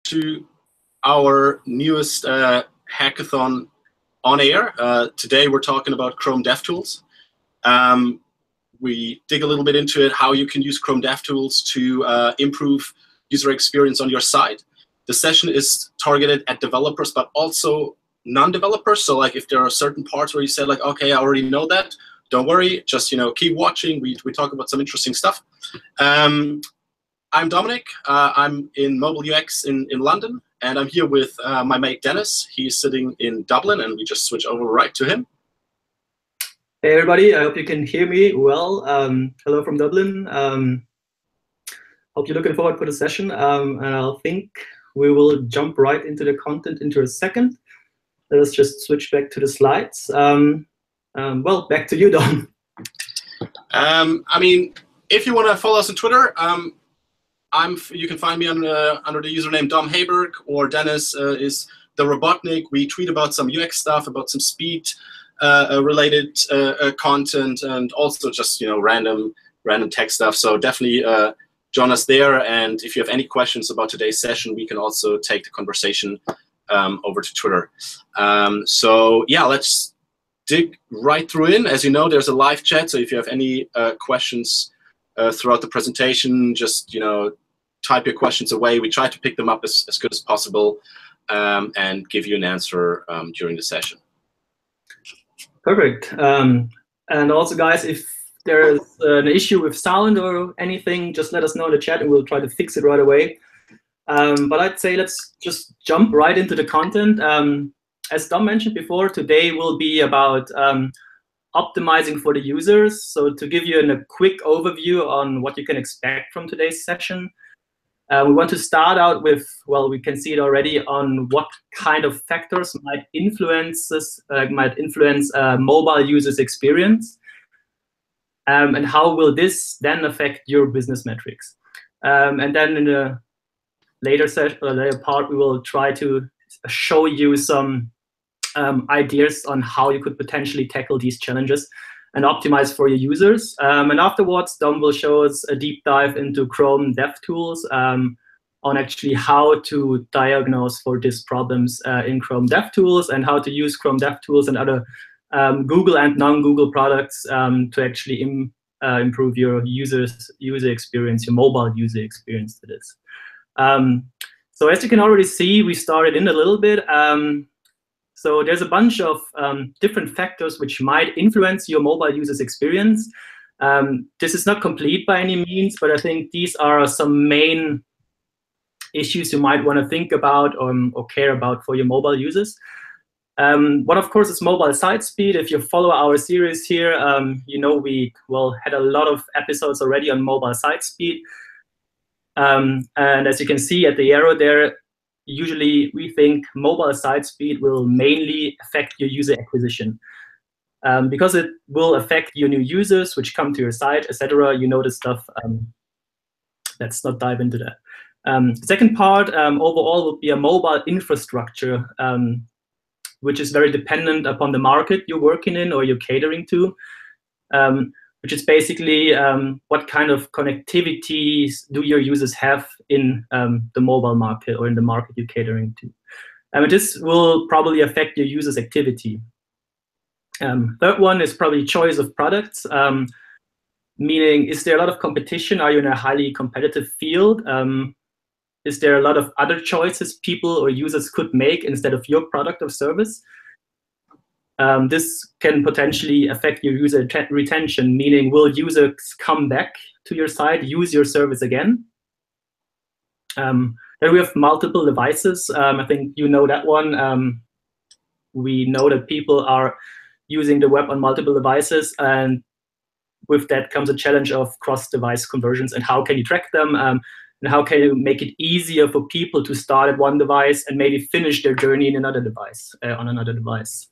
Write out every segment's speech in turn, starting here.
to our newest hackathon on air. Today we're talking about Chrome DevTools. We dig a little bit into it, how you can use Chrome DevTools to improve user experience on your site. The session is targeted at developers, but also non-developers. So like if there are certain parts where you said like, okay, I already know that, don't worry, just keep watching. We talk about some interesting stuff. I'm Dominic. I'm in mobile UX in London, and I'm here with my mate Dennis. He's sitting in Dublin, and we just switch over right to him. Hey everybody, I hope you can hear me well. Hello from Dublin. Hope you're looking forward for the session, and I think we will jump right into the content into a second. Let us just switch back to the slides. Well, back to you, Dom. I mean, if you want to follow us on Twitter, you can find me under the username Dom Haberg, or Dennis is the Robotnik. We tweet about some UX stuff, about some speed related content, and also just random tech stuff. So definitely join us there. And if you have any questions about today's session, we can also take the conversation over to Twitter. So yeah, let's dig right through in. As you know, there's a live chat. So if you have any questions throughout the presentation, just type your questions away. We try to pick them up as good as possible and give you an answer during the session. Perfect. And also, guys, if there's an issue with sound or anything, just let us know in the chat and we'll try to fix it right away. But I'd say let's just jump right into the content. As Dom mentioned before, today will be about optimizing for the users. So to give you a quick overview on what you can expect from today's session, we want to start out with, well, we can see it already on what kind of factors might influence mobile users' experience, and how will this then affect your business metrics. And then in the later session, or later part, we will try to show you some ideas on how you could potentially tackle these challenges and optimize for your users. And afterwards, Dom will show us a deep dive into Chrome DevTools on actually how to diagnose for these problems in Chrome DevTools, and how to use Chrome DevTools and other Google and non-Google products to actually improve your user experience, your mobile user experience to this. So as you can already see, we started in a little bit. So there's a bunch of different factors which might influence your mobile user's experience. This is not complete by any means, but I think these are some main issues you might want to think about or care about for your mobile users. One, of course, is mobile site speed. If you follow our series here, we had a lot of episodes already on mobile site speed. And as you can see at the arrow there, usually we think mobile site speed will mainly affect your user acquisition, because it will affect your new users which come to your site, etc. You know this stuff. Let's not dive into that. The second part overall would be a mobile infrastructure, which is very dependent upon the market you're working in or you're catering to, which is basically what kind of connectivity do your users have in the mobile market or in the market you're catering to. And this will probably affect your users' activity. Third one is probably choice of products, meaning is there a lot of competition? Are you in a highly competitive field? Is there a lot of other choices people or users could make instead of your product or service? This can potentially affect your user retention, meaning will users come back to your site, use your service again? Then we have multiple devices. I think you know that one. We know that people are using the web on multiple devices, and with that comes a challenge of cross-device conversions, and how can you track them? And how can you make it easier for people to start at one device and maybe finish their journey in another device, on another device?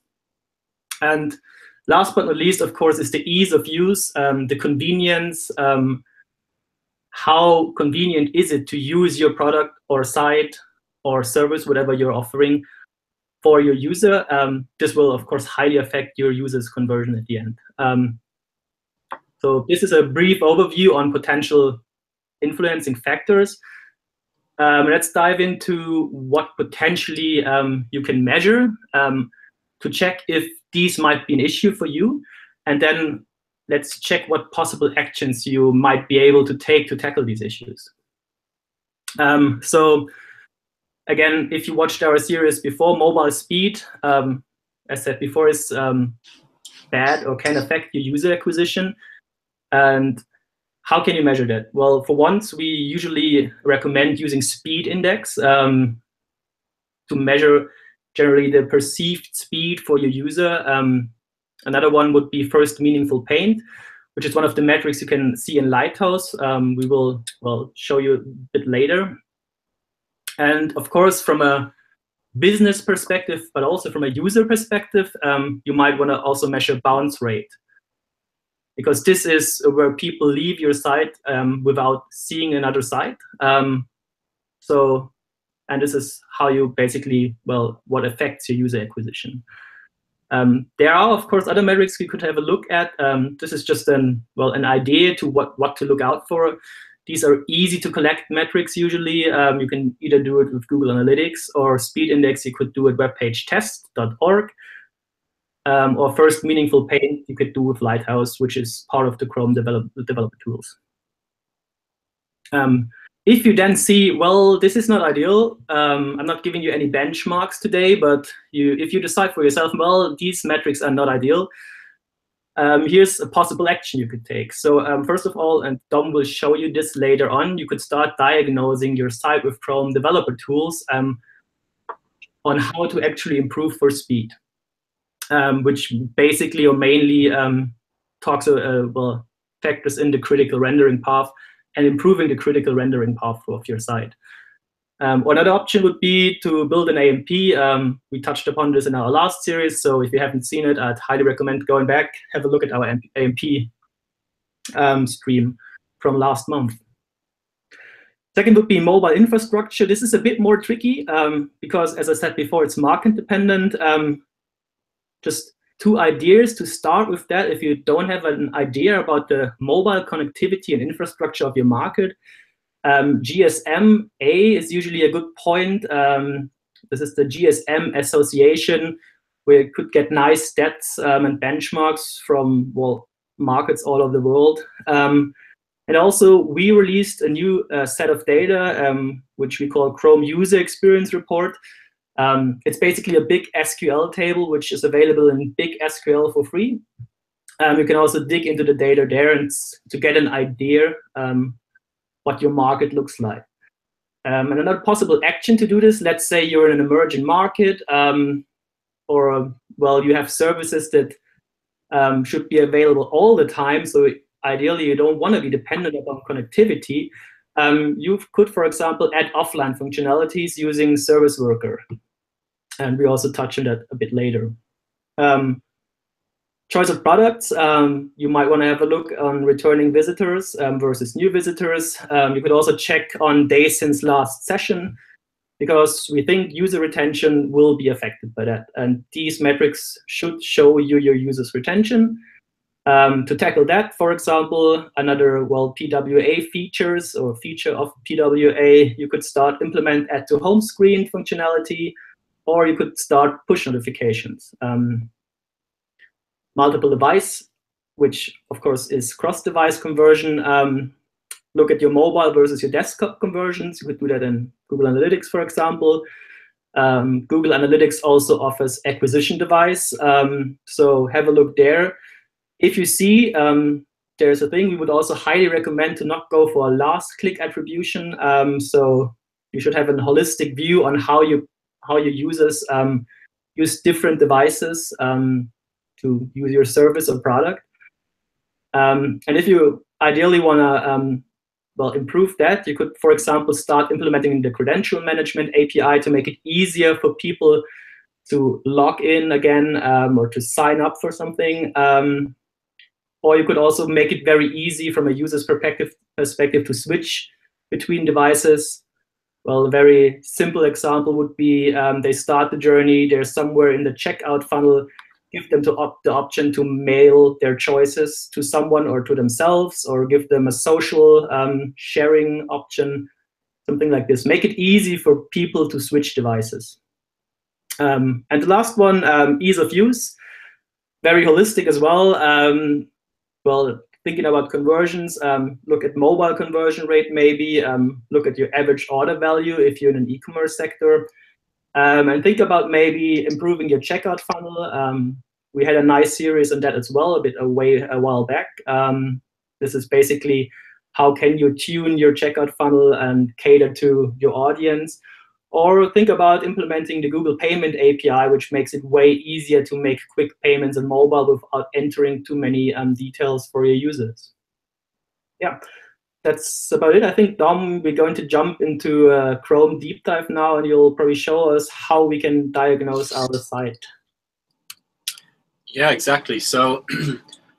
And last but not least, of course, is the ease of use, the convenience. How convenient is it to use your product or site or service, whatever you're offering, for your user? This will, of course, highly affect your user's conversion at the end. So this is a brief overview on potential influencing factors. Let's dive into what potentially you can measure to check if these might be an issue for you. And then let's check what possible actions you might be able to take to tackle these issues. So again, if you watched our series before, mobile speed, as said before, is bad or can affect your user acquisition. And how can you measure that? Well, for once, we usually recommend using speed index to measure generally the perceived speed for your user. Another one would be first meaningful paint, which is one of the metrics you can see in Lighthouse. We will show you a bit later. And of course, from a business perspective, but also from a user perspective, you might want to also measure bounce rate, because this is where people leave your site without seeing another site. And this is how you basically, what affects your user acquisition. There are, of course, other metrics we could have a look at. This is just an idea to what to look out for. These are easy to collect metrics usually. You can either do it with Google Analytics or speed index. You could do it webpagetest.org. Or first meaningful paint you could do with Lighthouse, which is part of the Chrome developer tools. If you then see, well, this is not ideal, I'm not giving you any benchmarks today, but if you decide for yourself, well, these metrics are not ideal, here's a possible action you could take. So first of all, and Dom will show you this later on, you could start diagnosing your site with Chrome developer tools on how to actually improve for speed. Which basically or mainly factors in the critical rendering path and improving the critical rendering path of your site. Another option would be to build an AMP. We touched upon this in our last series, so if you haven't seen it, I'd highly recommend going back, have a look at our AMP stream from last month. Second would be mobile infrastructure. This is a bit more tricky because, as I said before, it's market dependent. Just two ideas to start with that. If you don't have an idea about the mobile connectivity and infrastructure of your market, GSM-A is usually a good point. This is the GSM Association, where you could get nice stats and benchmarks from markets all over the world. And also, we released a new set of data, which we call Chrome User Experience Report. It's basically a big SQL table, which is available in big SQL for free. You can also dig into the data there and to get an idea what your market looks like. And another possible action to do this, let's say you're in an emerging market, or you have services that should be available all the time. So ideally, you don't want to be dependent upon connectivity. You could, for example, add offline functionalities using Service Worker. And we also touch on that a bit later. Choice of products, you might want to have a look on returning visitors versus new visitors. You could also check on days since last session, because we think user retention will be affected by that. And these metrics should show you your users' retention. To tackle that, for example, another PWA features or feature of PWA, you could start implement add to home screen functionality, or you could start push notifications. Multiple device, which of course is cross-device conversion. Look at your mobile versus your desktop conversions. You could do that in Google Analytics, for example. Google Analytics also offers acquisition device. So have a look there. If you see there's a thing, we would also highly recommend to not go for a last click attribution. So you should have a holistic view on how your users use different devices to use your service or product. And if you ideally want to improve that, you could, for example, start implementing the credential management API to make it easier for people to log in again or to sign up for something. Or you could also make it very easy from a user's perspective to switch between devices. Well, a very simple example would be they start the journey, they're somewhere in the checkout funnel, give them the option to mail their choices to someone or to themselves, or give them a social sharing option. something like this. Make it easy for people to switch devices. And the last one, ease of use, very holistic as well. Well, thinking about conversions, look at mobile conversion rate maybe, look at your average order value if you're in an e-commerce sector, and think about maybe improving your checkout funnel. We had a nice series on that as well, a while back. This is basically how can you tune your checkout funnel and cater to your audience. Or think about implementing the Google Payment API, which makes it way easier to make quick payments on mobile without entering too many details for your users. Yeah, that's about it. I think, Dom, we're going to jump into Chrome deep dive now, and you'll probably show us how we can diagnose our site. Yeah, exactly. So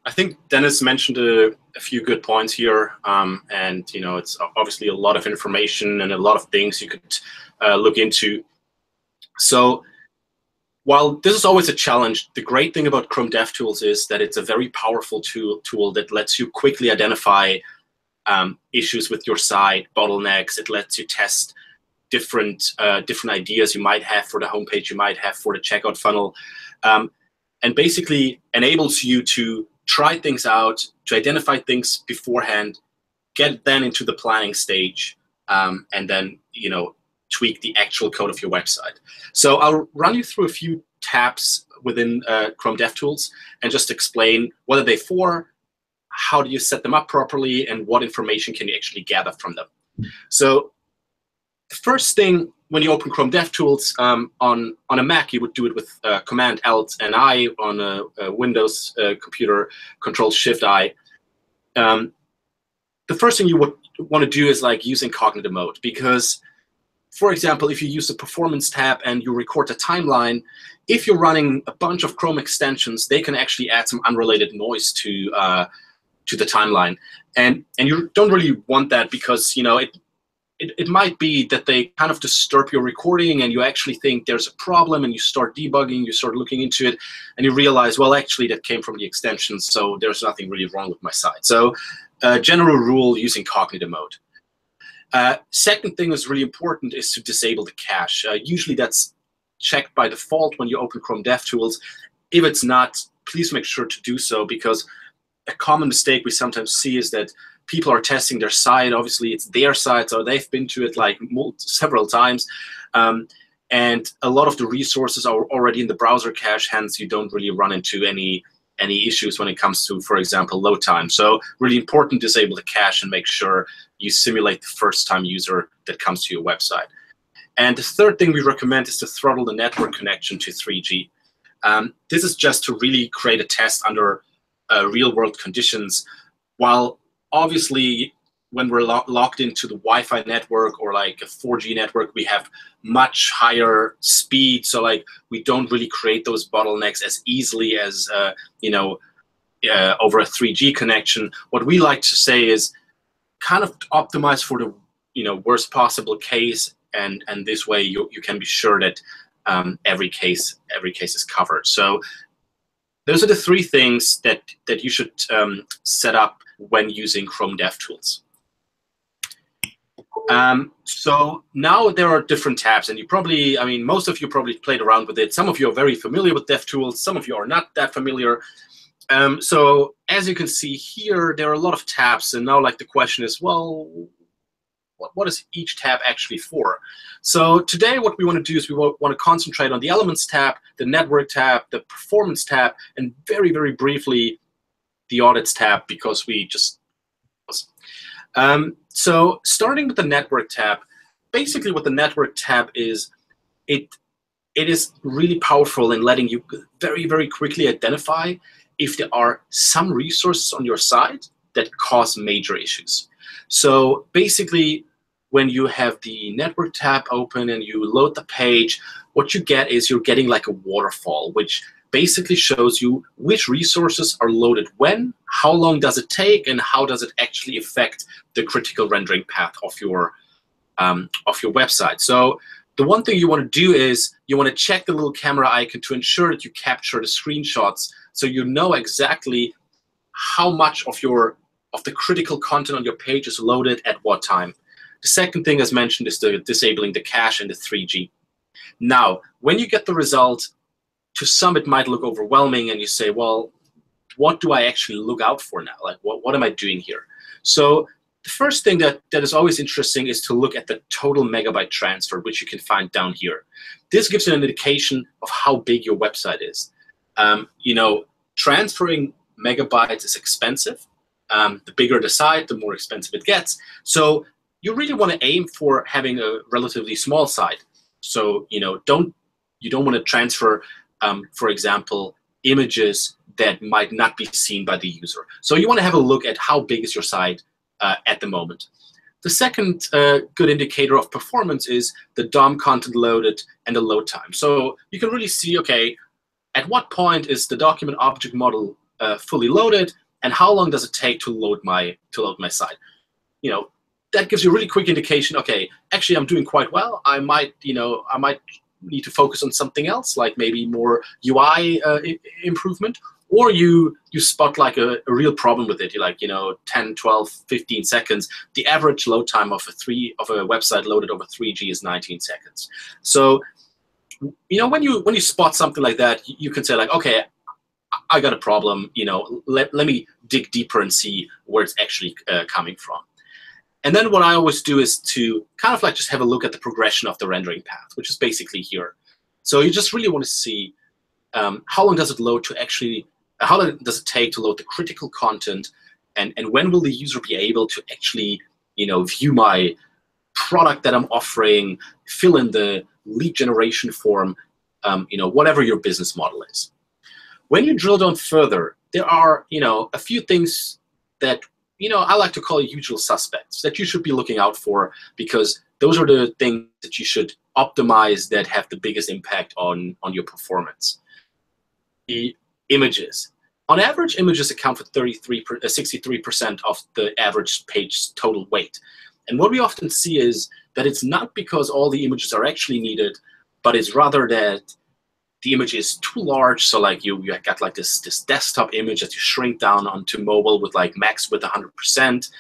I think Dennis mentioned a few good points here, and it's obviously a lot of information and a lot of things you could look into. So while this is always a challenge, the great thing about Chrome DevTools is that it's a very powerful tool that lets you quickly identify issues with your site, bottlenecks. It lets you test different ideas you might have for the homepage, you might have for the checkout funnel, and basically enables you to try things out, to identify things beforehand, get then into the planning stage, and then tweak the actual code of your website. So I'll run you through a few tabs within Chrome DevTools and just explain what are they for, how do you set them up properly, and what information can you actually gather from them. So the first thing, when you open Chrome DevTools on a Mac, you would do it with Command Alt and I. On a Windows computer, Control Shift I. The first thing you would want to do is use incognito mode, because, for example, if you use the Performance tab and you record the timeline, if you're running a bunch of Chrome extensions, they can actually add some unrelated noise to the timeline, and you don't really want that, because it might be that they kind of disturb your recording and you actually think there's a problem, and you start debugging, you start looking into it, and you realize, well, actually that came from the extension, so there's nothing really wrong with my site. So general rule, use incognito mode. Second thing that's really important is to disable the cache. Usually that's checked by default when you open Chrome DevTools. If it's not, please make sure to do so, because a common mistake we sometimes see is that people are testing their site. Obviously, it's their site, so they've been to it several times. And a lot of the resources are already in the browser cache, hence you don't really run into any issues when it comes to, for example, load time. So really important, disable the cache and make sure you simulate the first-time user that comes to your website. And the third thing we recommend is to throttle the network connection to 3G. This is just to really create a test under real-world conditions. While obviously, when we're locked into the Wi-Fi network or a 4G network, we have much higher speed. So we don't really create those bottlenecks as easily as over a 3G connection. What we like to say is kind of optimize for the worst possible case, and this way you can be sure that every case is covered. So those are the three things that you should set up when using Chrome DevTools. So now there are different tabs, and you probably, most of you probably played around with it. Some of you are very familiar with DevTools. Some of you are not that familiar. So as you can see here, there are a lot of tabs, and now the question is, well, what is each tab actually for? So today what we want to do is we want to concentrate on the Elements tab, the Network tab, the Performance tab, and very, very briefly the Audits tab, because we just so starting with the Network tab, basically what the Network tab is, it is really powerful in letting you very, very quickly identify if there are some resources on your site that cause major issues. So basically, when you have the Network tab open and you load the page, what you get is you're getting a waterfall, which basically shows you which resources are loaded when, how long does it take, and how does it actually affect the critical rendering path of your website. So the one thing you want to do is you want to check the little camera icon to ensure that you capture the screenshots, so you know exactly how much of the critical content on your page is loaded at what time. The second thing, as mentioned, is disabling the cache and the 3G. Now, when you get the result, to some it might look overwhelming, and you say, well, what do I actually look out for now? Like, what am I doing here? So the first thing that is always interesting is to look at the total megabyte transfer, which you can find down here. This gives you an indication of how big your website is. Transferring megabytes is expensive. The bigger the site, the more expensive it gets. So you really want to aim for having a relatively small site. So you don't want to transfer, for example, images that might not be seen by the user. So you want to have a look at how big is your site at the moment. The second good indicator of performance is the DOM content loaded and the load time. So you can really see, okay, at what point is the document object model fully loaded, and how long does it take to load my site? That gives you a really quick indication. Okay, actually, I'm doing quite well. I might need to focus on something else, like maybe more UI improvement, or you spot like a real problem with it. You're like, 10, 12, 15 seconds. The average load time of a website loaded over 3G is 19 seconds. So, when you spot something like that, you can say like, okay, I got a problem. Let me dig deeper and see where it's actually coming from. And then what I always do is to kind of like just have a look at the progression of the rendering path, which is basically here. So you just really want to see how long does it load to actually, how long does it take to load the critical content, and when will the user be able to actually, view my product that I'm offering, fill in the lead generation form, whatever your business model is. When you drill down further, there are, a few things that I like to call usual suspects that you should be looking out for, because those are the things that you should optimize that have the biggest impact on your performance. The images. On average, images account for 63% of the average page total weight. And what we often see is that it's not because all the images are actually needed, but it's rather that the image is too large. So like you got like this desktop image that you shrink down onto mobile with like max width 100%,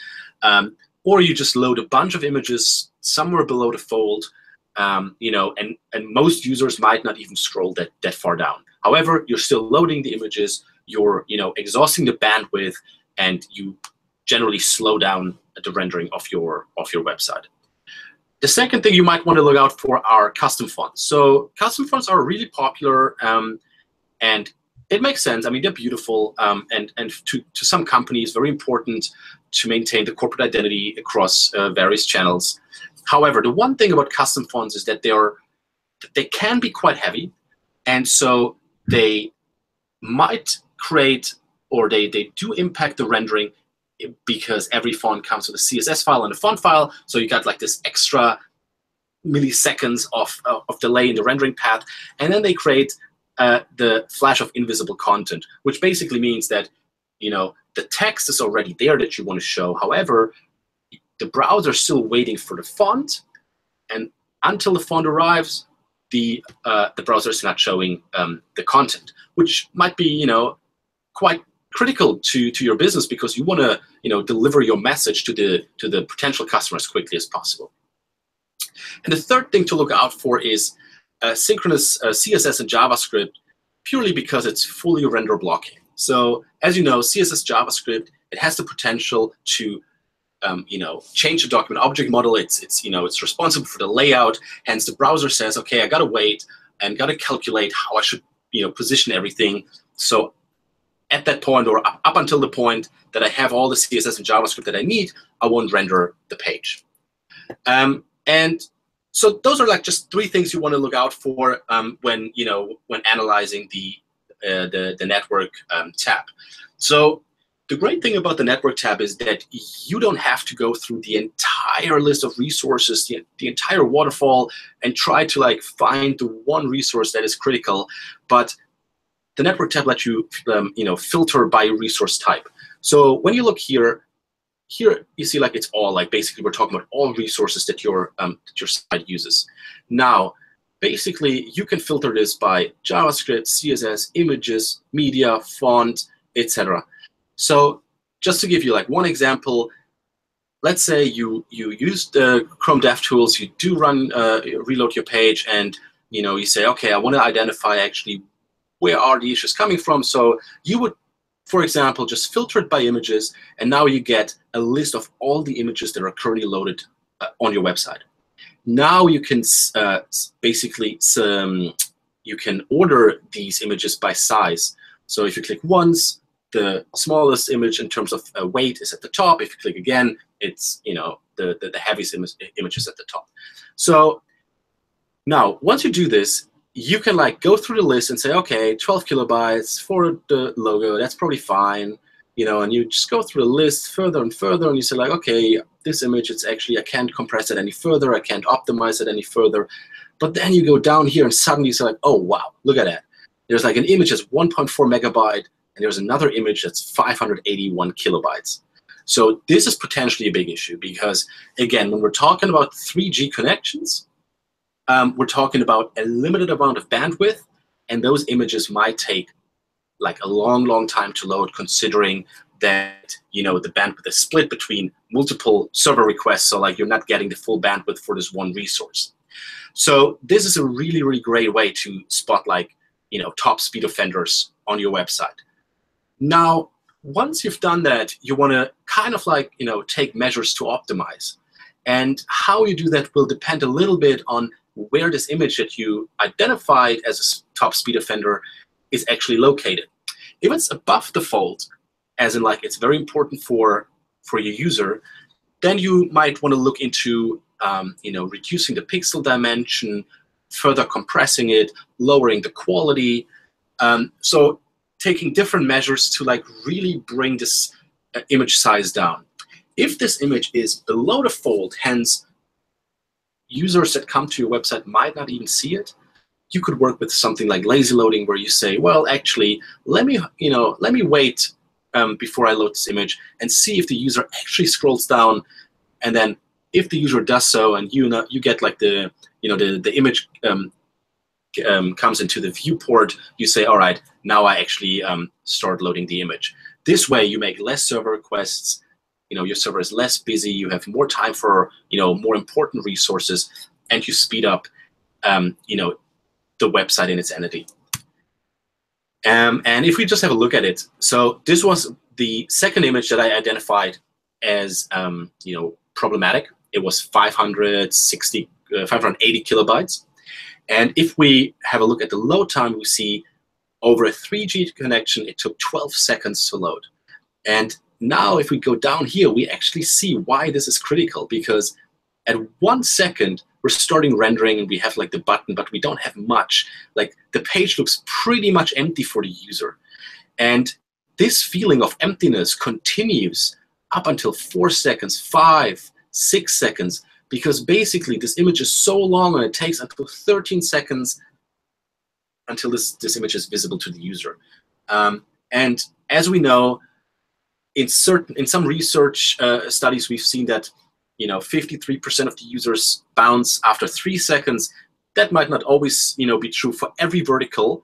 or you just load a bunch of images somewhere below the fold, and most users might not even scroll that far down. However, you're still loading the images, you're exhausting the bandwidth, and you generally slow down the rendering of your website. The second thing you might want to look out for are custom fonts. So custom fonts are really popular, and it makes sense. I mean, they're beautiful, and to some companies, very important to maintain the corporate identity across various channels. However, the one thing about custom fonts is that they can be quite heavy, and so they might create, or they do impact the rendering, because every font comes with a CSS file and a font file, so you got like this extra milliseconds of delay in the rendering path, and then they create the flash of invisible content, which basically means that the text is already there that you want to show. However, the browser is still waiting for the font, and until the font arrives, the browser is not showing the content, which might be quite critical to your business, because you want to deliver your message to the potential customer as quickly as possible. And the third thing to look out for is synchronous CSS and JavaScript, purely because it's fully render blocking. So as you know, CSS JavaScript, it has the potential to change the document object model. It's responsible for the layout. Hence, the browser says, okay, I gotta wait and gotta calculate how I should position everything. So at that point, or up until the point that I have all the CSS and JavaScript that I need, I won't render the page. And so those are like just three things you want to look out for when analyzing the network tab. So the great thing about the network tab is that you don't have to go through the entire list of resources, the entire waterfall, and try to like find the one resource that is critical. But the network tab lets you filter by resource type. So when you look here you see like it's all, like basically we're talking about all resources that your site uses. Now, basically you can filter this by JavaScript, CSS, images, media, font, etc. So just to give you like one example, let's say you use the Chrome DevTools, you do run reload your page, and you say, okay, I want to identify actually where are the issues coming from. So you would, for example, just filter it by images, and now you get a list of all the images that are currently loaded on your website. Now you can basically you can order these images by size. So if you click once, the smallest image in terms of weight is at the top. If you click again, it's the heaviest image is at the top. So now once you do this, you can go through the list and say, okay, 12 kilobytes for the logo, that's probably fine. And you just go through the list further and further, and you say okay, this image, it's actually, I can't compress it any further, I can't optimize it any further. But then you go down here and suddenly you say oh wow, look at that. There's an image that's 1.4 megabyte, and there's another image that's 581 kilobytes. So this is potentially a big issue because, again, when we're talking about 3G connections, we're talking about a limited amount of bandwidth, and those images might take a long time to load, considering that the bandwidth is split between multiple server requests, so you're not getting the full bandwidth for this one resource. So this is a really great way to spot top speed offenders on your website. Now, once you've done that, you want to kind of take measures to optimize, and how you do that will depend a little bit on where this image that you identified as a top speed offender is actually located. If it's above the fold, as in it's very important for your user, then you might want to look into reducing the pixel dimension, further compressing it, lowering the quality. So taking different measures to really bring this image size down. If this image is below the fold, hence users that come to your website might not even see it, you could work with something like lazy loading, where you say, well, actually, let me wait before I load this image and see if the user actually scrolls down, and then if the user does so, and you get the image comes into the viewport, you say, all right, now I actually start loading the image. This way, you make less server requests. Your server is less busy. You have more time for more important resources, and you speed up the website in its entity. And if we just have a look at it, so this was the second image that I identified as problematic. It was 580 kilobytes. And if we have a look at the load time, we see over a 3G connection, it took 12 seconds to load. And now if we go down here, we actually see why this is critical, because at 1 second, we're starting rendering and we have the button, but we don't have much. The page looks pretty much empty for the user. And this feeling of emptiness continues up until 4 seconds, 5, 6 seconds, because basically this image is so long and it takes until 13 seconds until this image is visible to the user. And as we know, in some research studies, we've seen that 53% of the users bounce after 3 seconds. That might not always be true for every vertical,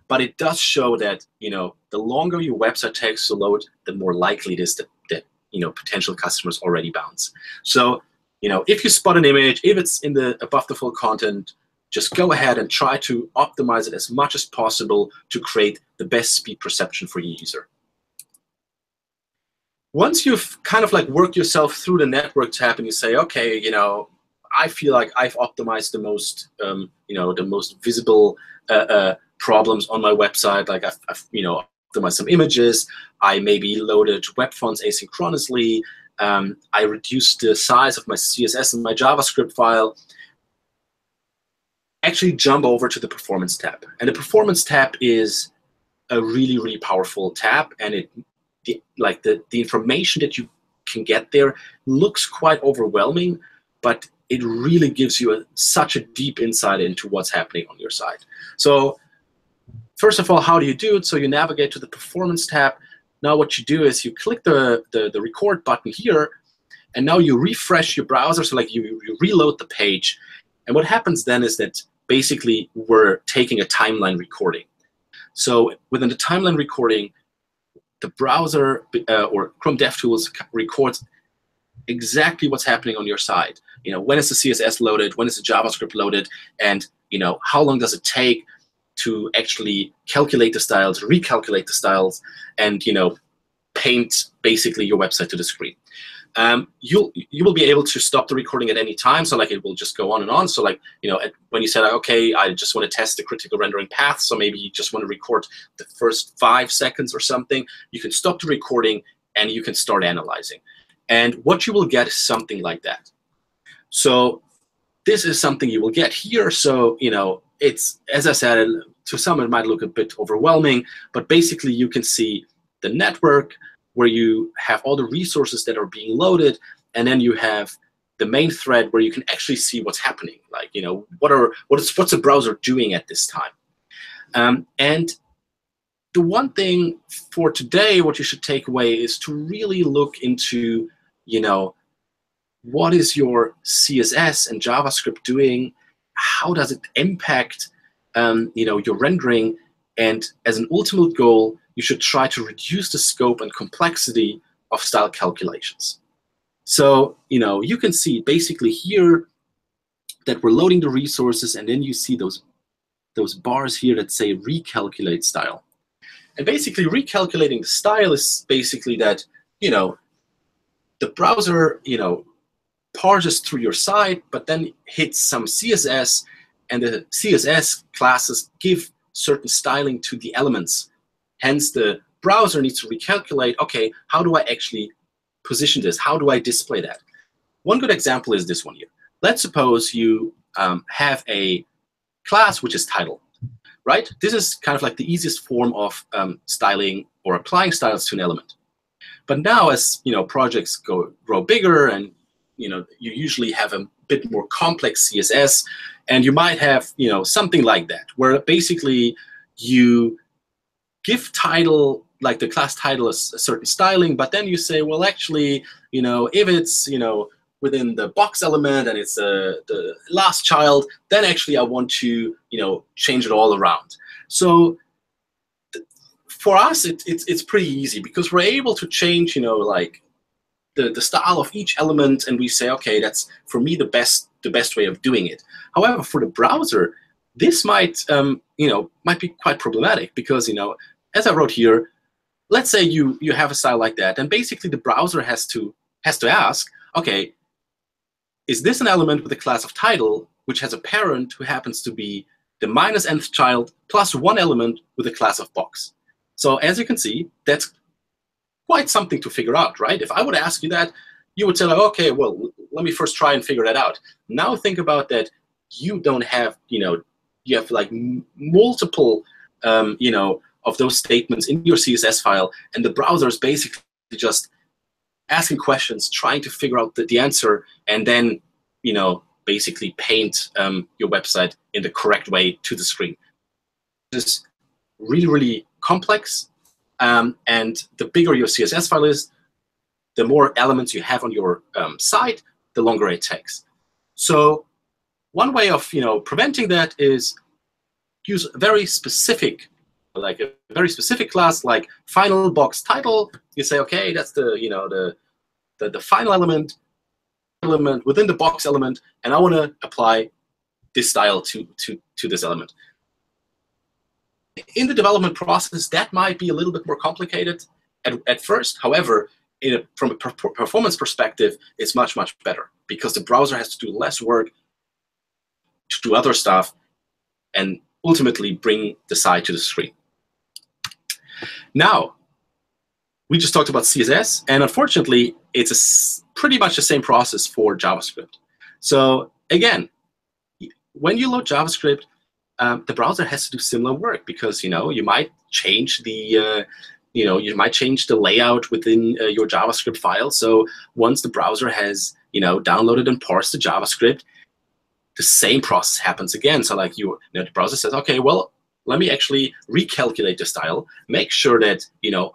but it does show that the longer your website takes to load, the more likely it is that potential customers already bounce. So if you spot an image, if it's in the above the fold content, just go ahead and try to optimize it as much as possible to create the best speed perception for your user. Once you've kind of worked yourself through the network tab and you say, okay, I feel like I've optimized the most, the most visible problems on my website. I've optimized some images. I maybe loaded web fonts asynchronously. I reduced the size of my CSS and my JavaScript file. Actually, jump over to the Performance tab. And the Performance tab is a really powerful tab, and the information that you can get there looks quite overwhelming, but it really gives you such a deep insight into what's happening on your site. So first of all, how do you do it? So you navigate to the Performance tab. Now what you do is you click the record button here, and now you refresh your browser, so you reload the page. And what happens then is that basically we're taking a timeline recording. So within the timeline recording, the browser or Chrome DevTools records exactly what's happening on your site. When is the CSS loaded? When is the JavaScript loaded? And how long does it take to actually calculate the styles, recalculate the styles, and paint basically your website to the screen. You will be able to stop the recording at any time, so like it will just go on and on. So like when you said, okay, I just want to test the critical rendering path, so maybe you just want to record the first 5 seconds or something, you can stop the recording and you can start analyzing. And what you will get is something like that. So this is something you will get here. So it's, as I said, to some it might look a bit overwhelming, but basically you can see the network where you have all the resources that are being loaded, and then you have the main thread where you can actually see what's happening. Like what's the browser doing at this time. And the one thing for today, what you should take away is to really look into what is your CSS and JavaScript doing? How does it impact your rendering? And as an ultimate goal, you should try to reduce the scope and complexity of style calculations. So you can see basically here that we're loading the resources, and then you see those bars here that say recalculate style. And basically recalculating the style is basically that the browser parses through your site, but then hits some CSS, and the CSS classes give certain styling to the elements. Hence, the browser needs to recalculate, okay, how do I actually position this? How do I display that? One good example is this one here. Let's suppose you have a class which is title, right? This is kind of like the easiest form of styling or applying styles to an element. But now as projects grow bigger, and you usually have a bit more complex CSS, and you might have something like that, where basically you give title, like the class title, is a certain styling, but then you say, well, actually, if it's within the box element and it's the last child, then actually I want to change it all around. So for us, it's pretty easy, because we're able to change like the style of each element, and we say, okay, that's for me the best way of doing it. However, for the browser, this might be quite problematic, because as I wrote here, let's say you have a style like that, and basically the browser has to ask, okay, is this an element with a class of title which has a parent who happens to be the -nth child plus one element with a class of box? So as you can see, that's quite something to figure out, right? If I would ask you that, you would say, like, okay, well, let me first try and figure that out. Now think about that. You don't have, you have like multiple, of those statements in your CSS file, and the browser is basically just asking questions, trying to figure out the answer, and then, basically paint your website in the correct way to the screen. This is really, really complex. And the bigger your CSS file is, the more elements you have on your site, the longer it takes. So one way of preventing that is use a very specific, class, like final box title. You say, okay, that's the final element within the box element, and I want to apply this style to this element. In the development process, that might be a little bit more complicated at first. However, from a performance perspective, it's much, much better, because the browser has to do less work to do other stuff and ultimately bring the site to the screen. Now, we just talked about CSS, and unfortunately, it's pretty much the same process for JavaScript. So again, when you load JavaScript, the browser has to do similar work, because you might change the layout within your JavaScript file. So once the browser has downloaded and parsed the JavaScript, the same process happens again. So like the browser says, okay, well, let me actually recalculate the style, make sure that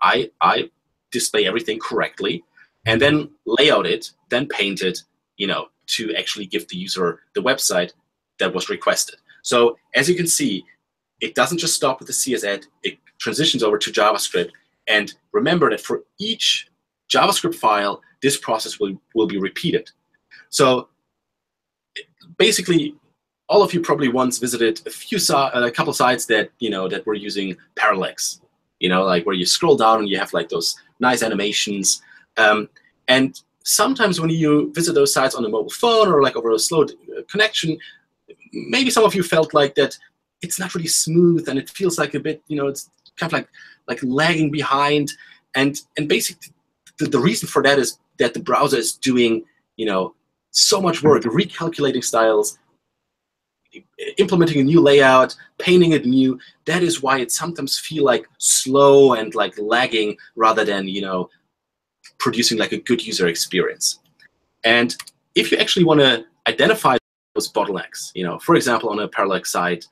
I display everything correctly, and then layout it, then paint it, to actually give the user the website that was requested. So as you can see, it doesn't just stop with the CSS, it transitions over to JavaScript. And remember that for each JavaScript file, this process will be repeated. So basically, all of you probably once visited a couple sites that that were using parallax, like where you scroll down and you have like those nice animations. And sometimes when you visit those sites on a mobile phone or like over a slow connection, maybe some of you felt like that it's not really smooth and it feels like a bit, it's kind of like lagging behind. And basically, the reason for that is that the browser is doing, so much work, recalculating styles, implementing a new layout, painting it new. That is why it sometimes feel like slow and like lagging rather than, producing like a good user experience. And if you actually want to identify those bottlenecks, for example, on a parallax site,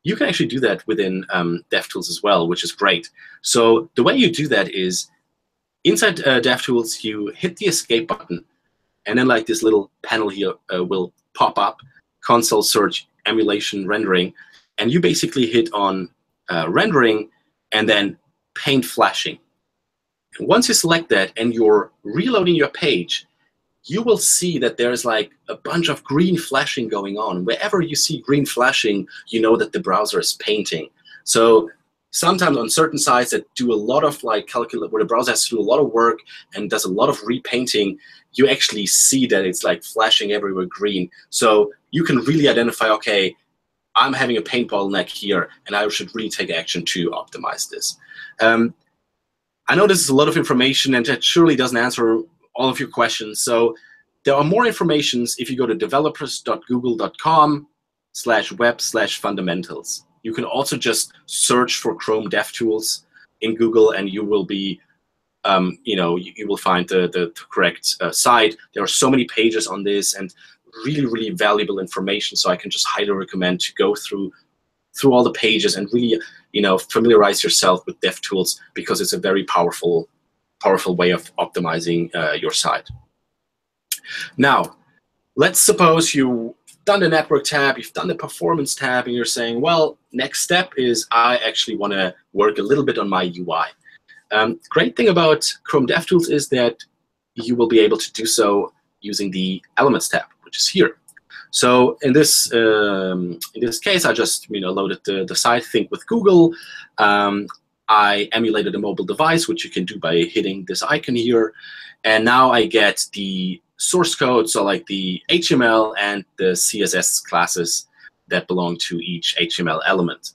you can actually do that within DevTools as well, which is great. So the way you do that is inside DevTools, you hit the escape button, and then like this little panel here will pop up, console search, emulation, rendering, and you basically hit on rendering and then paint flashing. And once you select that and you're reloading your page, you will see that there's like a bunch of green flashing going on. Wherever you see green flashing, you know that the browser is painting. So sometimes on certain sites that do a lot of like where the browser has to do a lot of work and does a lot of repainting, you actually see that it's like flashing everywhere green. So you can really identify, okay, I'm having a paint bottleneck here, and I should really take action to optimize this. I know this is a lot of information, and that surely doesn't answer all of your questions. So there are more informations if you go to developers.google.com/web/fundamentals. You can also just search for Chrome DevTools in Google, and you will be, you will find the correct site. There are so many pages on this, and really, really valuable information. So I can just highly recommend to go through all the pages and really, familiarize yourself with DevTools, because it's a very powerful way of optimizing your site. Now, let's suppose you've done the network tab, you've done the performance tab, and you're saying, well, next step is I actually want to work a little bit on my UI. Great thing about Chrome DevTools is that you will be able to do so using the Elements tab, which is here. So in this case, I just loaded the site Think with Google. I emulated a mobile device, which you can do by hitting this icon here. And now I get the source code, so like the HTML and the CSS classes that belong to each HTML element.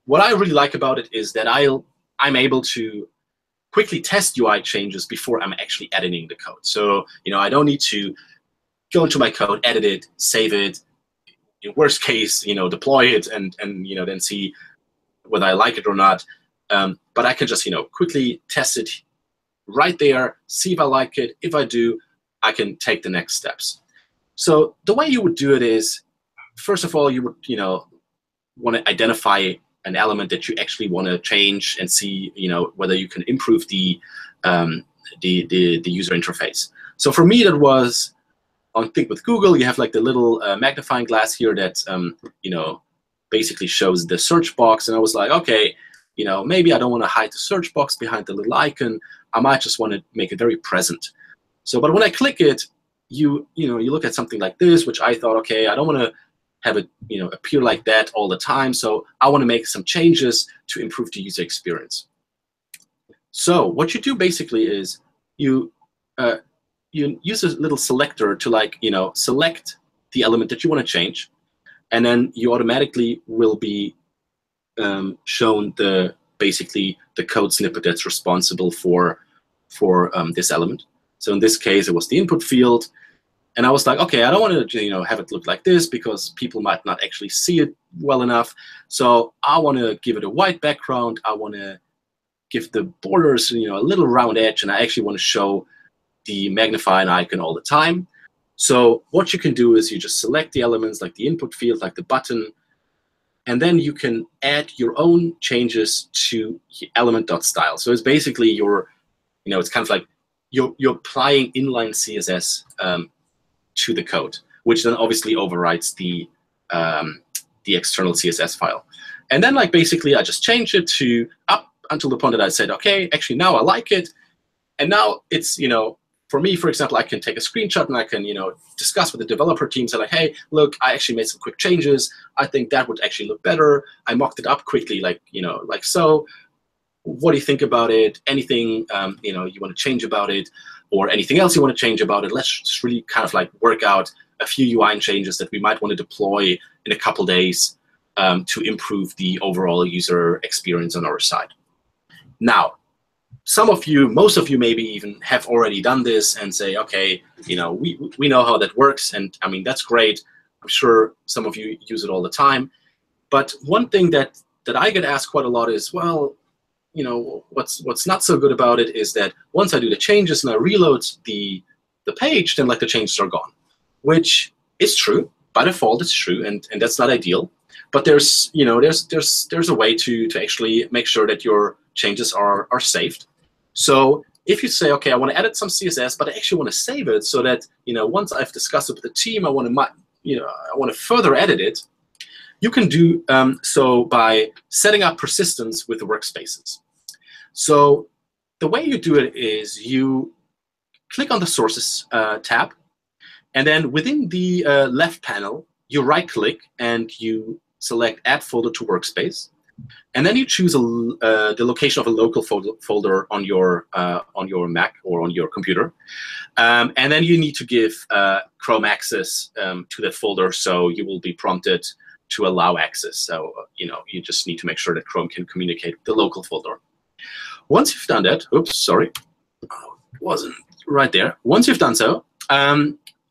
What I really like about it is that I'm able to quickly test UI changes before I'm actually editing the code. So I don't need to go into my code, edit it, save it, in worst case, deploy it and then see whether I like it or not. But I can just quickly test it right there, see if I like it. If I do, I can take the next steps. So the way you would do it is, first of all, you would want to identify an element that you actually want to change and see whether you can improve the user interface. So for me, that was on Think with Google. You have like the little magnifying glass here that basically shows the search box, and I was like, okay, maybe I don't want to hide the search box behind the little icon. I might just want to make it very present. So, but when I click it, you look at something like this, which I thought, okay, I don't want to have it appear like that all the time. So I want to make some changes to improve the user experience. So what you do basically is you use a little selector to select the element that you want to change, and then you automatically will be shown basically the code snippet that's responsible for this element. So in this case, it was the input field. And I was like, okay, I don't want to have it look like this because people might not actually see it well enough. So I want to give it a white background. I want to give the borders a little round edge, and I actually want to show the magnifying icon all the time. So what you can do is you just select the elements like the input field, like the button, and then you can add your own changes to element.style. So it's basically it's kind of like you're applying inline CSS to the code, which then obviously overrides the external CSS file. And then basically I just changed it to up until the point that I said, okay, actually now I like it. And now it's, for me, for example, I can take a screenshot and I can, discuss with the developer team, say like, hey, look, I actually made some quick changes. I think that would actually look better. I mocked it up quickly, like so. What do you think about it? Anything, you want to change about it, or anything else you want to change about it? Let's just really kind of like work out a few UI changes that we might want to deploy in a couple days to improve the overall user experience on our side. Now, some of you, most of you maybe even have already done this and say, okay, we know how that works, and I mean, that's great. I'm sure some of you use it all the time. But one thing that I get asked quite a lot is, well, what's not so good about it is that once I do the changes and I reload the page, then like the changes are gone, which is true. By default, it's true, and that's not ideal. But there's a way to actually make sure that your changes are saved. So if you say, okay, I want to edit some CSS, but I actually want to save it so that once I've discussed it with the team, I want to further edit it. You can do so by setting up persistence with the workspaces. So the way you do it is you click on the Sources tab, and then within the left panel, you right-click and you select Add Folder to Workspace, and then you choose the location of a local folder on your Mac or on your computer, and then you need to give Chrome access to that folder, so you will be prompted to allow access. So you just need to make sure that Chrome can communicate with the local folder. Once you've done that, oops, sorry, it wasn't right there. Once you've done so,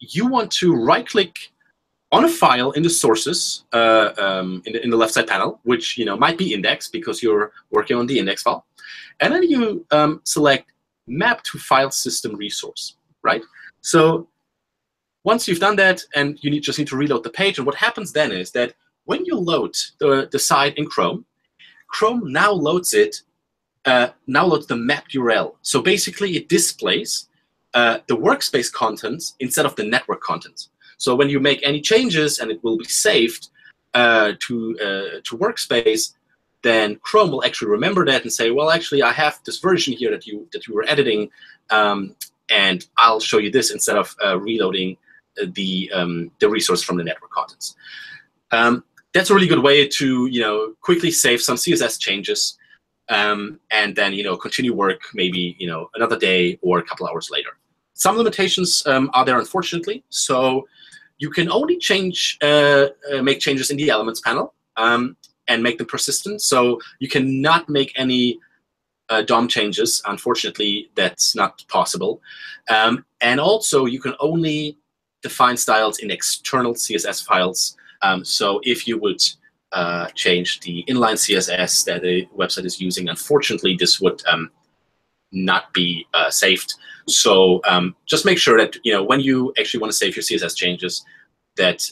you want to right-click on a file in the sources in the left side panel, which might be indexed because you're working on the index file, and then you select Map to File System Resource, right? So once you've done that, and you just need to reload the page, and what happens then is that when you load the site in Chrome, Chrome now loads it. Now loads the mapped URL. So basically, it displays the workspace contents instead of the network contents. So when you make any changes and it will be saved to workspace, then Chrome will actually remember that and say, well, actually, I have this version here that you were editing, and I'll show you this instead of reloading the resource from the network contents. That's a really good way to quickly save some CSS changes, and then continue work maybe another day or a couple hours later. Some limitations are there, unfortunately. So you can only make changes in the Elements panel and make them persistent. So you cannot make any DOM changes. Unfortunately, that's not possible. And also, you can only define styles in external CSS files. So if you would change the inline CSS that a website is using, unfortunately, this would not be saved. So just make sure that when you actually want to save your CSS changes, that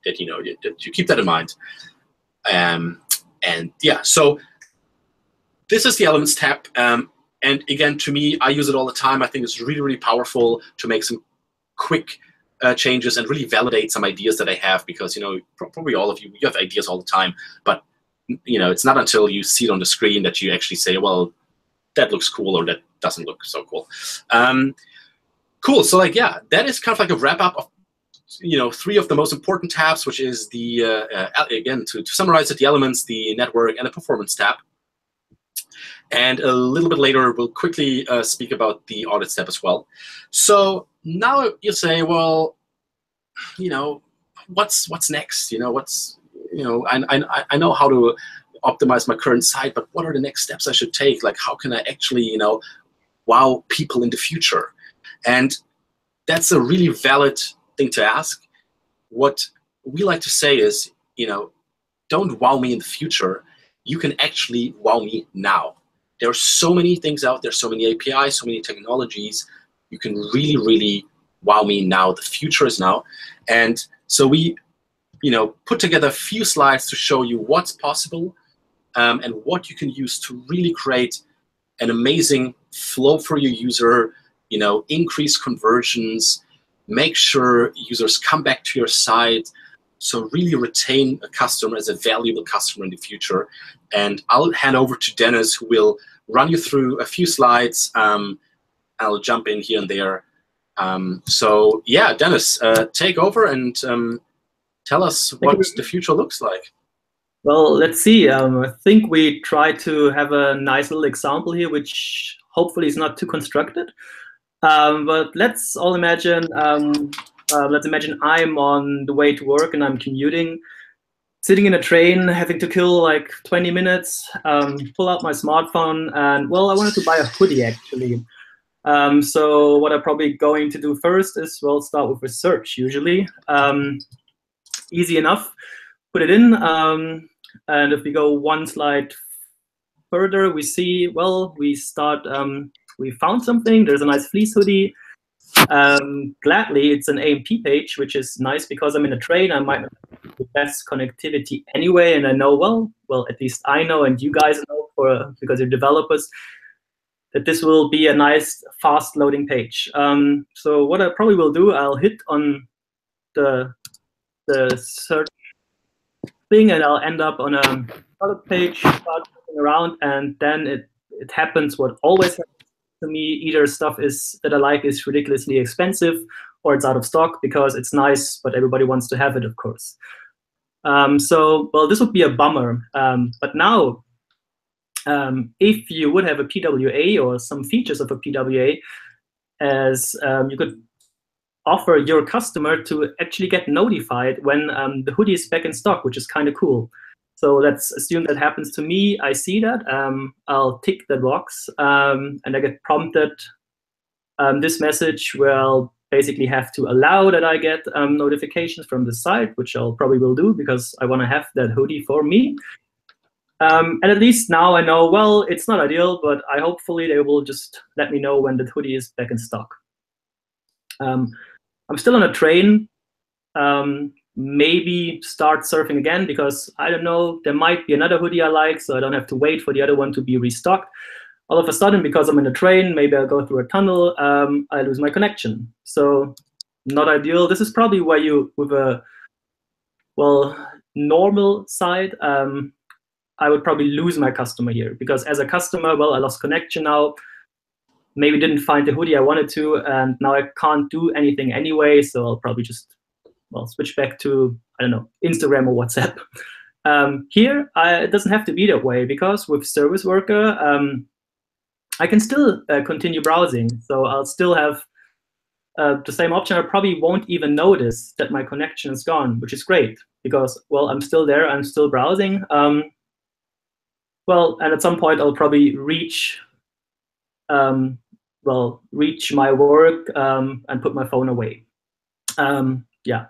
you keep that in mind. And yeah, so this is the Elements tab. And again, to me, I use it all the time. I think it's really, really powerful to make some quick changes and really validate some ideas that I have, because probably all of you have ideas all the time, but it's not until you see it on the screen that you actually say, well, that looks cool or that doesn't look so cool. Cool. So yeah, that is kind of like a wrap up of 3 of the most important tabs, which is the again, to summarize it, the Elements, the Network, and the Performance tab. And a little bit later, we'll quickly speak about the Audit tab as well. So now you say, well, what's next? I know how to optimize my current site, but what are the next steps I should take? Like, how can I actually, wow people in the future? And that's a really valid thing to ask. What we like to say is, don't wow me in the future. You can actually wow me now. There are so many things out there, so many APIs, so many technologies. You can really, really wow me now. The future is now. And so we, put together a few slides to show you what's possible and what you can use to really create an amazing flow for your user, increase conversions, make sure users come back to your site. So really retain a customer as a valuable customer in the future. And I'll hand over to Dennis, who will run you through a few slides I'll jump in here and there. So yeah, Dennis, take over and tell us what the future looks like. Well, let's see. I think we try to have a nice little example here, which hopefully is not too constructed. But let's all imagine. Let's imagine I'm on the way to work and I'm commuting, sitting in a train, having to kill like 20 minutes. Pull out my smartphone, and well, I wanted to buy a hoodie actually. So what I'm probably going to do first is, well, start with a search usually. Easy enough. Put it in, and if we go one slide further, we see, well, we found something. There's a nice fleece hoodie. Gladly, it's an AMP page, which is nice because I'm in a train. I might not have the best connectivity anyway, and I know, well, at least I know, and you guys know, because you're developers, that this will be a nice, fast-loading page. So what I probably will do, I'll hit on the search thing, and I'll end up on a product page, start looking around, and then it happens what always happens to me. Either stuff that I like is ridiculously expensive, or it's out of stock because it's nice, but everybody wants to have it, of course. So, well, this would be a bummer. But now, if you would have a PWA or some features of a PWA, as you could offer your customer to actually get notified when the hoodie is back in stock, which is kind of cool. So let's assume that happens to me. I see that. I'll tick the box, and I get prompted this message where I'll basically have to allow that I get notifications from the site, which I'll probably will do because I want to have that hoodie for me. And at least now I know, well, it's not ideal, but hopefully they will just let me know when the hoodie is back in stock. I'm still on a train. Maybe start surfing again because I don't know, there might be another hoodie I like, so I don't have to wait for the other one to be restocked. All of a sudden, because I'm in a train, maybe I'll go through a tunnel, I lose my connection. So not ideal. This is probably where you, with a, well, normal side, I would probably lose my customer here because as a customer, well, I lost connection now. Maybe didn't find the hoodie I wanted to, and now I can't do anything anyway, so I'll probably just, well, switch back to, I don't know, Instagram or WhatsApp. Here, it doesn't have to be that way because with Service Worker, I can still continue browsing. So I'll still have the same option. I probably won't even notice that my connection is gone, which is great because, well, I'm still there, I'm still browsing. Well, and at some point I'll probably reach my work and put my phone away. Yeah.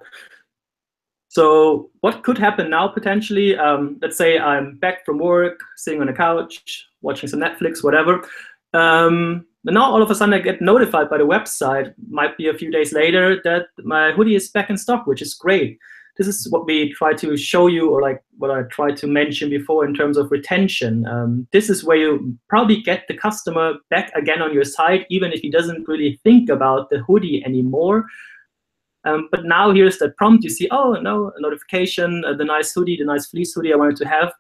So what could happen now potentially? Let's say I'm back from work, sitting on a couch, watching some Netflix, whatever. And now all of a sudden I get notified by the website, might be a few days later, that my hoodie is back in stock, which is great. This is what we try to show you, or like what I tried to mention before in terms of retention. This is where you probably get the customer back again on your site, even if he doesn't really think about the hoodie anymore. But now here's that prompt. You see, oh, no, a notification, the nice hoodie, the nice fleece hoodie I wanted to have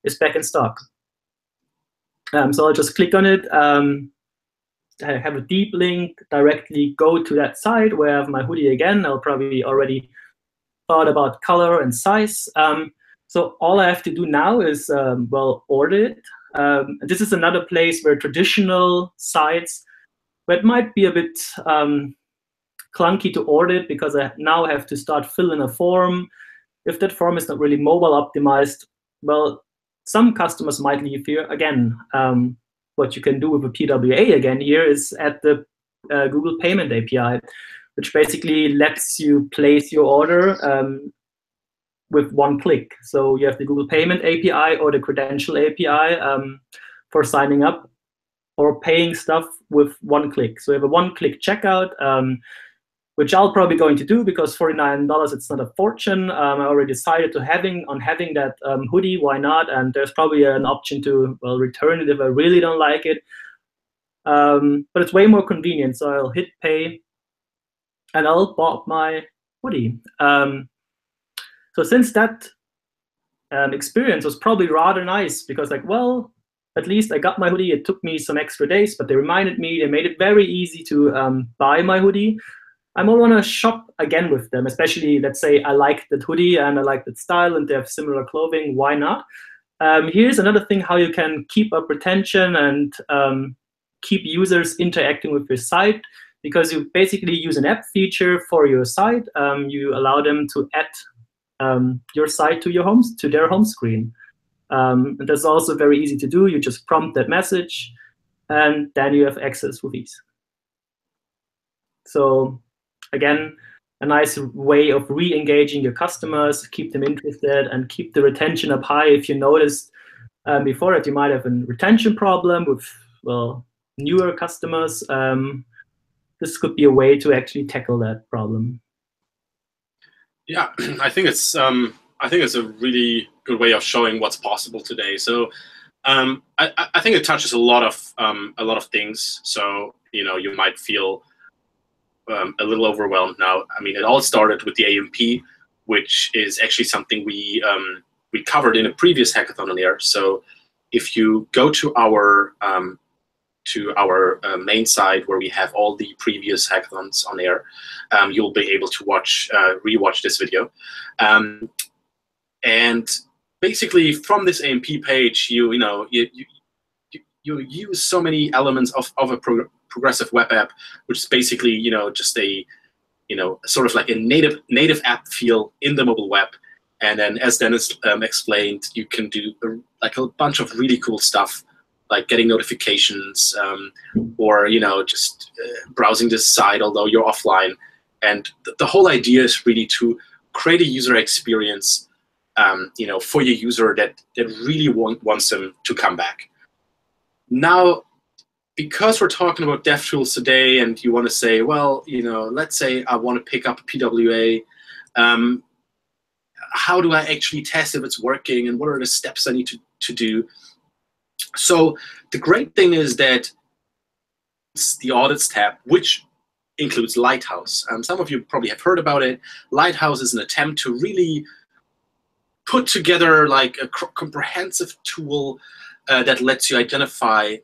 is back in stock. So I'll just click on it. I have a deep link, directly go to that site where I have my hoodie again. I'll probably already thought about color and size. So all I have to do now is, well, order it. This is another place where traditional sites, where it might be a bit clunky to order it because I now have to start filling a form. If that form is not really mobile optimized, well, some customers might leave here. Again, what you can do with a PWA again here is add the Google Payment API, which basically lets you place your order with one click. So you have the Google Payment API or the Credential API for signing up or paying stuff with one click. So you have a one-click checkout, which I'll probably going to do because $49, it's not a fortune. I already decided to having that hoodie, why not? And there's probably an option to, well, return it if I really don't like it. But it's way more convenient. So I'll hit pay and I'll bought my hoodie. So since that experience was probably rather nice because like, well, at least I got my hoodie. It took me some extra days, but they reminded me. They made it very easy to buy my hoodie. I might want to shop again with them, especially, let's say I like that hoodie and I like that style and they have similar clothing. Why not? Here's another thing how you can keep up retention and keep users interacting with your site, because you basically use an app feature for your site. You allow them to add your site to their home screen. And that's also very easy to do. You just prompt that message, and then you have access with ease. So again, a nice way of re-engaging your customers, keep them interested, and keep the retention up high. If you noticed before that you might have a retention problem with, well, newer customers, this could be a way to actually tackle that problem. Yeah, I think it's a really good way of showing what's possible today. So I think it touches a lot of things. So you might feel a little overwhelmed now. I mean, it all started with the AMP, which is actually something we covered in a previous hackathon on air. So if you go to our main site where we have all the previous hackathons on air, you'll be able to rewatch this video. And basically, from this AMP page, you use so many elements of a progressive web app, which is basically just a sort of like a native app feel in the mobile web. And then, as Dennis explained, you can do like a bunch of really cool stuff, like getting notifications, or just browsing this site although you're offline. And the whole idea is really to create a user experience, for your user that really wants them to come back. Now, because we're talking about DevTools today, and you want to say, well, let's say I want to pick up a PWA. How do I actually test if it's working, and what are the steps I need to do? So the great thing is that it's the audits tab, which includes Lighthouse. Some of you probably have heard about it. Lighthouse is an attempt to really put together like a comprehensive tool that lets you identify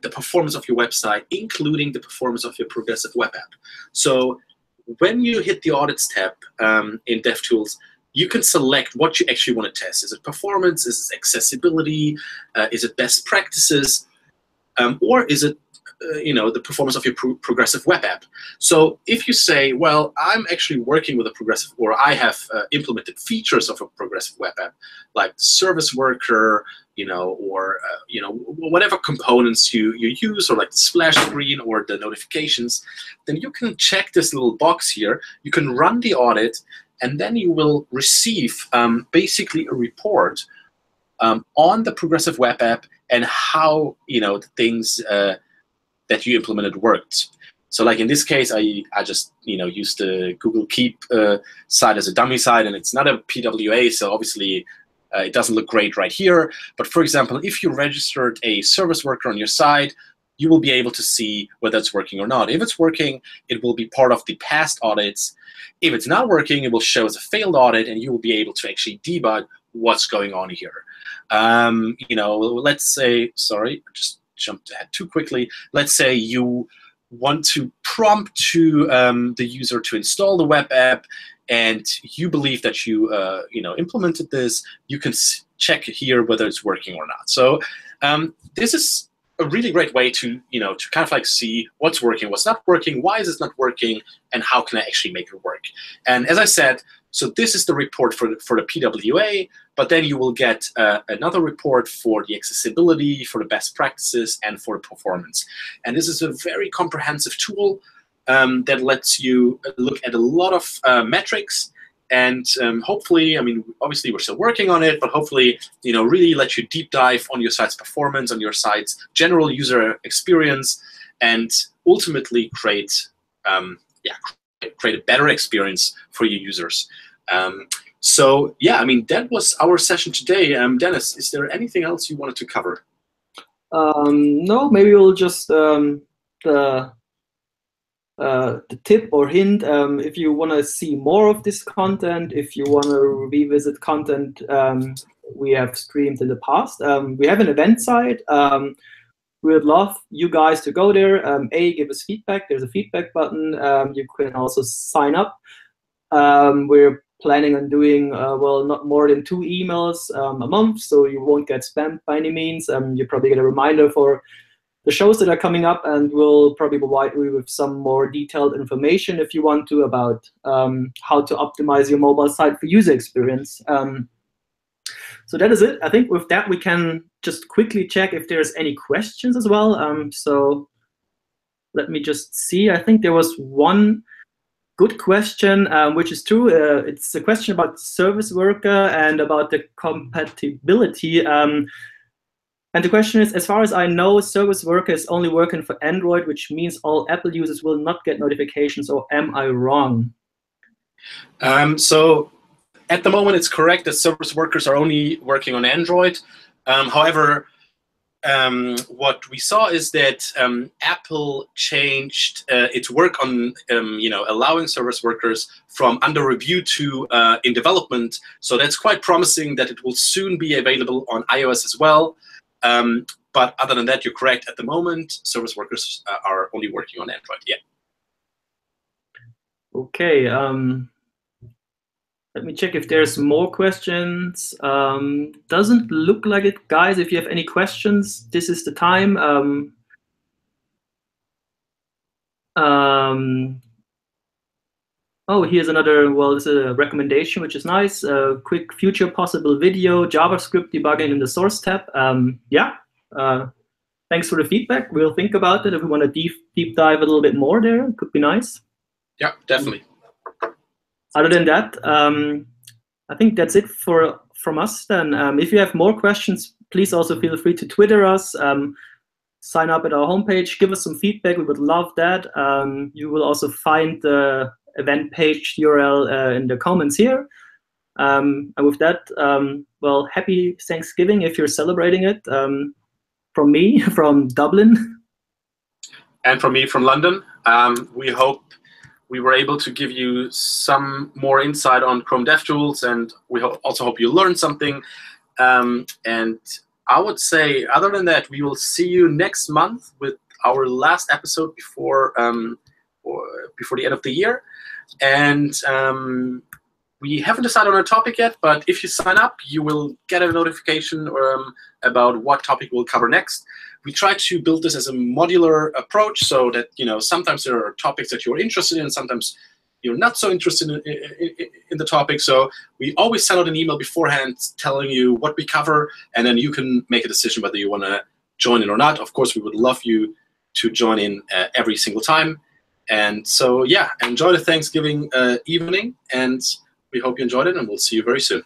the performance of your website, including the performance of your progressive web app. So when you hit the audits tab in DevTools, you can select what you actually want to test. Is it performance? Is it accessibility? Is it best practices? Or is it the performance of your progressive web app? So if you say, well, I'm actually working with a progressive, or I have implemented features of a progressive web app, like service worker, or whatever components you use, or like the splash screen or the notifications, then you can check this little box here. You can run the audit, and then you will receive basically a report on the progressive web app and how the things that you implemented worked. So like in this case, I just used the Google Keep site as a dummy site, and it's not a PWA, so obviously it doesn't look great right here. But for example, if you registered a service worker on your site, you will be able to see whether it's working or not. If it's working, it will be part of the past audits. If it's not working, it will show as a failed audit, and you will be able to actually debug what's going on here. Let's say, sorry, I just jumped ahead too quickly. Let's say you want to prompt to the user to install the web app, and you believe that you implemented this. You can check here whether it's working or not. So this is a really great way to kind of like see what's working, what's not working, why is it not working, and how can I actually make it work. And as I said, so this is the report for the PWA, but then you will get another report for the accessibility, for the best practices, and for the performance. And this is a very comprehensive tool that lets you look at a lot of metrics, and hopefully, I mean, obviously we're still working on it, but hopefully, really let you deep dive on your site's performance, on your site's general user experience, and ultimately create a better experience for your users. So yeah, I mean, that was our session today. Dennis, is there anything else you wanted to cover? No, maybe we'll just the tip or hint, if you want to see more of this content, if you want to revisit content we have streamed in the past. We have an event site. We would love you guys to go there. Give us feedback. There's a feedback button. You can also sign up. We're planning on doing, well, not more than 2 emails a month, so you won't get spammed by any means. You probably get a reminder for the shows that are coming up, and we'll probably provide you with some more detailed information if you want to about how to optimize your mobile site for user experience. So that is it. I think with that, we can just quickly check if there's any questions as well. So let me just see. I think there was one good question, which is true. It's a question about service worker and about the compatibility. And the question is, as far as I know, service worker is only working for Android, which means all Apple users will not get notifications, or am I wrong? So at the moment, it's correct that service workers are only working on Android. However, what we saw is that Apple changed its work on allowing service workers from under review to in development. So that's quite promising that it will soon be available on iOS as well. But other than that, you're correct. At the moment, service workers are only working on Android. Yeah. Okay. Let me check if there's more questions. Doesn't look like it. Guys, if you have any questions, this is the time. Oh, here's another, well, this is a recommendation, which is nice. Quick future possible video, JavaScript debugging in the source tab. Yeah, thanks for the feedback. We'll think about it if we want to deep dive a little bit more there. It could be nice. Yeah, definitely. Other than that, I think that's it from us then. If you have more questions, please also feel free to Twitter us, sign up at our homepage, give us some feedback. We would love that. You will also find the event page URL in the comments here. And with that, well, happy Thanksgiving if you're celebrating it. From me, from Dublin. And from me, from London. We hope we were able to give you some more insight on Chrome DevTools, and we also hope you learned something. And I would say, other than that, we will see you next month with our last episode before the end of the year. And we haven't decided on a topic yet, but if you sign up, you will get a notification about what topic we'll cover next. We try to build this as a modular approach so that, sometimes there are topics that you're interested in, sometimes you're not so interested in the topic. So we always send out an email beforehand telling you what we cover, and then you can make a decision whether you want to join in or not. Of course, we would love you to join in every single time. And so, yeah, enjoy the Thanksgiving evening, and we hope you enjoyed it, and we'll see you very soon.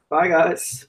Bye, guys.